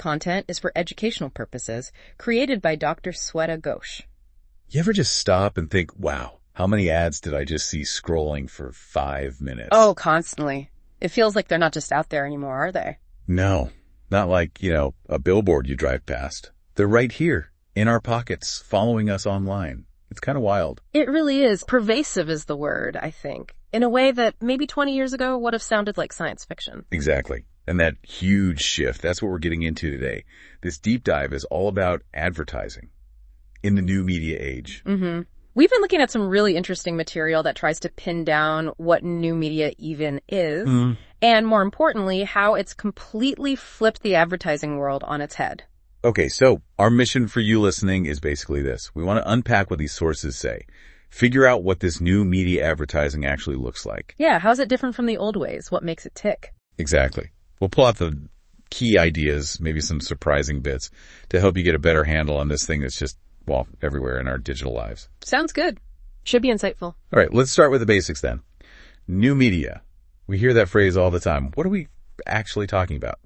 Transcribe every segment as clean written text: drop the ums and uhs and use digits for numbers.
content is for educational purposes, created by Dr. Sweta Ghosh. You ever just stop and think, wow, how many ads did I just see scrolling for 5 minutes? Oh, constantly. It feels like they're not just out there anymore, are they? No, not like, a billboard you drive past. They're right here, in our pockets, following us online. It's kind of wild. It really is. Pervasive is the word, I think, in a way that maybe 20 years ago would have sounded like science fiction. Exactly. And that huge shift, that's what we're getting into today. This deep dive is all about advertising in the new media age. Mm-hmm. We've been looking at some really interesting material that tries to pin down what new media even is, and more importantly, how it's completely flipped the advertising world on its head. Okay, so our mission for you listening is basically this. We want to unpack what these sources say, figure out what this new media advertising actually looks like. Yeah, how's it different from the old ways? What makes it tick? Exactly. We'll pull out the key ideas, maybe some surprising bits, to help you get a better handle on this thing that's just, everywhere in our digital lives. Sounds good. Should be insightful. All right, let's start with the basics then. New media. We hear that phrase all the time. What are we actually talking about?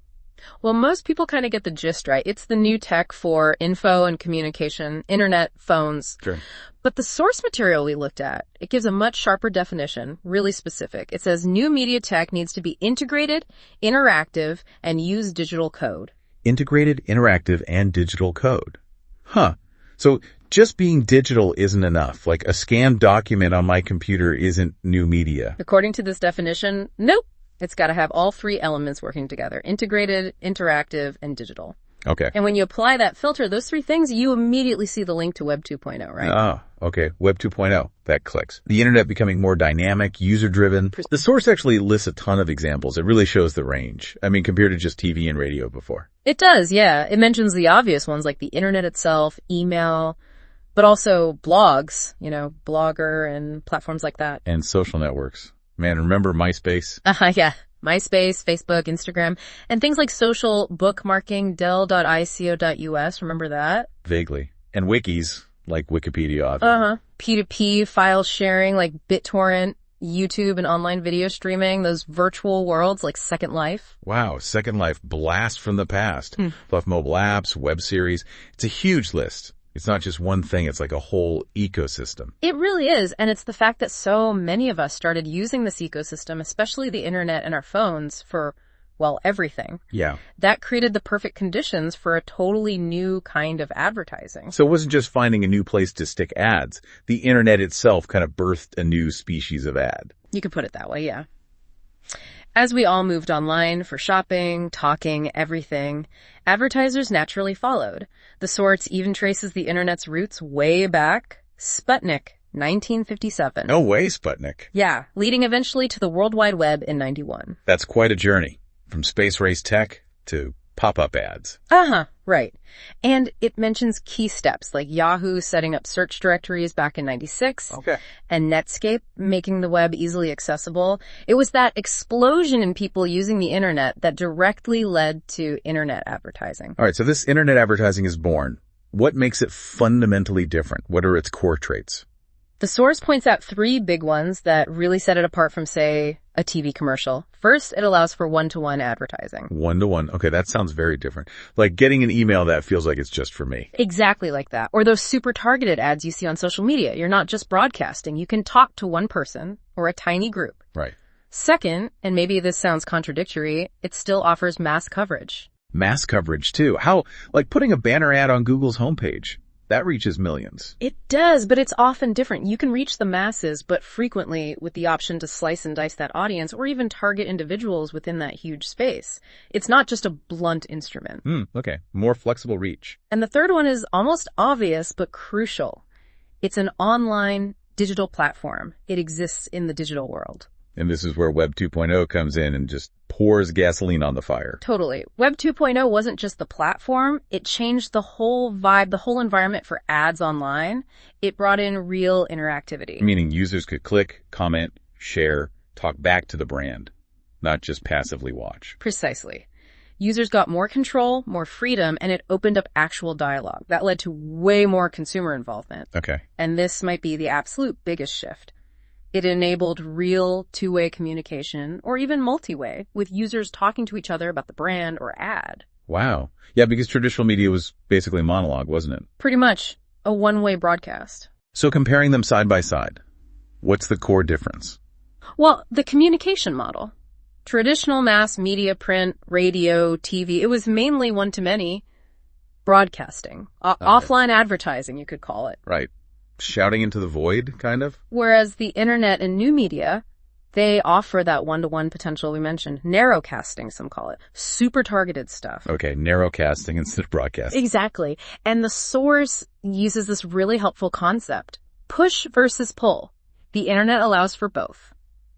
Well, most people kind of get the gist, right? It's the new tech for info and communication, internet, phones. Sure. But the source material we looked at, it gives a much sharper definition, really specific. It says new media tech needs to be integrated, interactive, and use digital code. Integrated, interactive, and digital code. Huh. So just being digital isn't enough. Like a scanned document on my computer isn't new media. According to this definition, nope. It's got to have all three elements working together: integrated, interactive, and digital. Okay. And when you apply that filter, those three things, you immediately see the link to Web 2.0, right? Ah, okay. Web 2.0. That clicks. The internet becoming more dynamic, user-driven. The source actually lists a ton of examples. It really shows the range. I mean, compared to just TV and radio before. It does, yeah. It mentions the obvious ones like the internet itself, email, but also blogs, Blogger and platforms like that. And social networks. Man, remember MySpace? Yeah. MySpace, Facebook, Instagram, and things like social bookmarking, del.ico.us. Remember that? Vaguely. And wikis, like Wikipedia, obviously. P2P file sharing, like BitTorrent, YouTube, and online video streaming, those virtual worlds like Second Life. Wow, Second Life, blast from the past. Plus mobile apps, web series. It's a huge list. It's not just one thing, it's like a whole ecosystem. It really is, and it's the fact that so many of us started using this ecosystem, especially the internet and our phones, for, everything. Yeah. That created the perfect conditions for a totally new kind of advertising. So it wasn't just finding a new place to stick ads. The internet itself kind of birthed a new species of ad. You could put it that way, yeah. As we all moved online for shopping, talking, everything, advertisers naturally followed. The source even traces the internet's roots way back. Sputnik, 1957. No way, Sputnik. Yeah, leading eventually to the World Wide Web in 91. That's quite a journey. From space race tech to pop-up ads. Right. And it mentions key steps like Yahoo setting up search directories back in 96. Okay. And Netscape making the web easily accessible. It was that explosion in people using the internet that directly led to internet advertising. All right, so this internet advertising is born. What makes it fundamentally different? What are its core traits? The source points out three big ones that really set it apart from, say, a TV commercial. First, it allows for one-to-one advertising. One-to-one. Okay, that sounds very different. Like getting an email that feels like it's just for me. Exactly like that. Or those super targeted ads you see on social media. You're not just broadcasting. You can talk to one person or a tiny group. Right. Second, and maybe this sounds contradictory, it still offers mass coverage. Mass coverage, too. How? Like putting a banner ad on Google's homepage. That reaches millions. It does, but it's often different. You can reach the masses, but frequently with the option to slice and dice that audience or even target individuals within that huge space. It's not just a blunt instrument. Okay. More flexible reach. And the third one is almost obvious, but crucial. It's an online digital platform. It exists in the digital world. And this is where Web 2.0 comes in and just pours gasoline on the fire. Totally. Web 2.0 wasn't just the platform. It changed the whole vibe, the whole environment for ads online. It brought in real interactivity. Meaning users could click, comment, share, talk back to the brand, not just passively watch. Precisely. Users got more control, more freedom, and it opened up actual dialogue. That led to way more consumer involvement. Okay. And this might be the absolute biggest shift. It enabled real two-way communication, or even multi-way, with users talking to each other about the brand or ad. Wow. Yeah, because traditional media was basically monologue, wasn't it? Pretty much a one-way broadcast. So comparing them side by side, what's the core difference? Well, the communication model. Traditional mass media, print, radio, TV, it was mainly one-to-many broadcasting. Offline advertising, you could call it. Right. Shouting into the void, kind of? Whereas the internet and new media, they offer that one-to-one potential we mentioned. Narrowcasting, some call it. Super targeted stuff. Okay, narrowcasting instead of broadcasting. Exactly. And the source uses this really helpful concept. Push versus pull. The internet allows for both.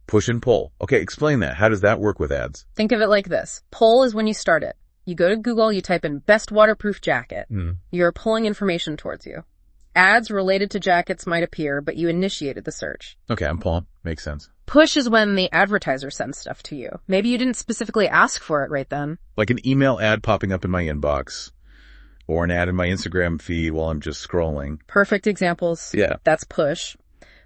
Push and pull. Okay, explain that. How does that work with ads? Think of it like this. Pull is when you start it. You go to Google, you type in best waterproof jacket. You're pulling information towards you. Ads related to jackets might appear, but you initiated the search. Okay, I'm pulling. Makes sense. Push is when the advertiser sends stuff to you. Maybe you didn't specifically ask for it right then. Like an email ad popping up in my inbox, or an ad in my Instagram feed while I'm just scrolling. Perfect examples. Yeah. That's push.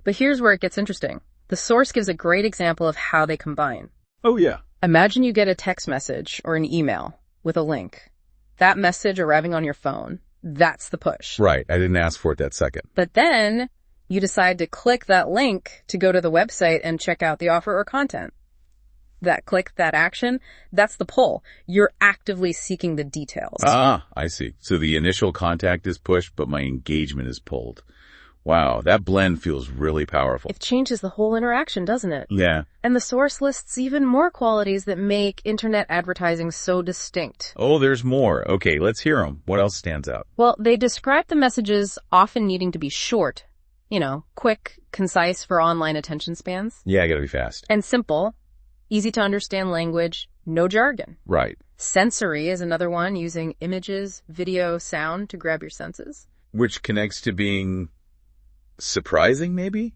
But here's where it gets interesting. The source gives a great example of how they combine. Oh, yeah. Imagine you get a text message or an email with a link. That message arriving on your phone, that's the push. Right. I didn't ask for it that second. But then you decide to click that link to go to the website and check out the offer or content. That click, that action, that's the pull. You're actively seeking the details. Ah, I see. So the initial contact is pushed, but my engagement is pulled. Wow, that blend feels really powerful. It changes the whole interaction, doesn't it? Yeah. And the source lists even more qualities that make internet advertising so distinct. Oh, there's more. Okay, let's hear them. What else stands out? Well, they describe the messages often needing to be short, quick, concise for online attention spans. Yeah, I gotta be fast. And simple, easy to understand language, no jargon. Right. Sensory is another one, using images, video, sound to grab your senses. Which connects to being surprising, maybe?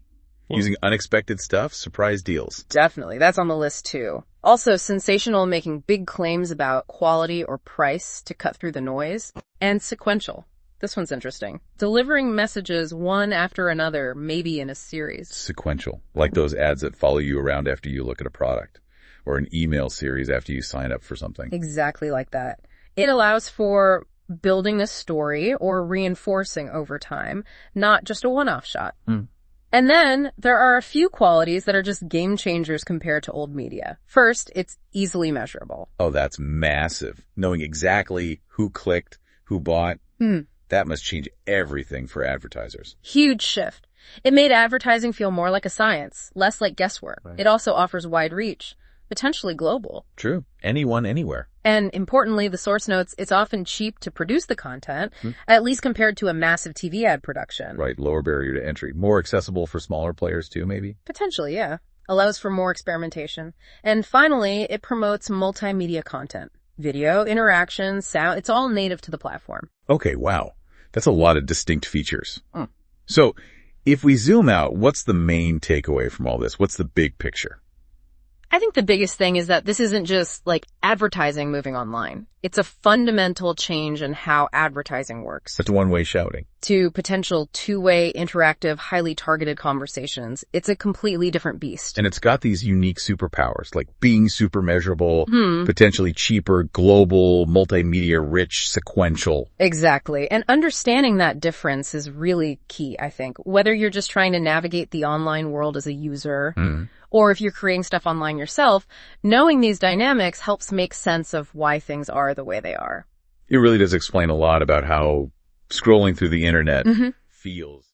Using unexpected stuff, surprise deals. Definitely. That's on the list too. Also, sensational, making big claims about quality or price to cut through the noise. And sequential. This one's interesting. Delivering messages one after another, maybe in a series. Sequential. Like those ads that follow you around after you look at a product. Or an email series after you sign up for something. Exactly like that. It allows for building a story or reinforcing over time, not just a one-off shot. And then there are a few qualities that are just game changers compared to old media. First, it's easily measurable. Oh, that's massive. Knowing exactly who clicked, who bought, that must change everything for advertisers. Huge shift. It made advertising feel more like a science, less like guesswork. Right. It also offers wide reach, potentially global. True. Anyone, anywhere. And importantly, the source notes it's often cheap to produce the content, at least compared to a massive TV ad production. Right. Lower barrier to entry. More accessible for smaller players too, maybe? Potentially, yeah. Allows for more experimentation. And finally, it promotes multimedia content. Video, interaction, sound, it's all native to the platform. Okay, wow. That's a lot of distinct features. So, if we zoom out, what's the main takeaway from all this? What's the big picture? I think the biggest thing is that this isn't just like advertising moving online. It's a fundamental change in how advertising works. That's one-way shouting. To potential two-way, interactive, highly targeted conversations. It's a completely different beast. And it's got these unique superpowers, like being super measurable, potentially cheaper, global, multimedia rich, sequential. Exactly. And understanding that difference is really key, I think. Whether you're just trying to navigate the online world as a user, or if you're creating stuff online yourself, knowing these dynamics helps make sense of why things are the way they are. It really does explain a lot about how scrolling through the internet feels.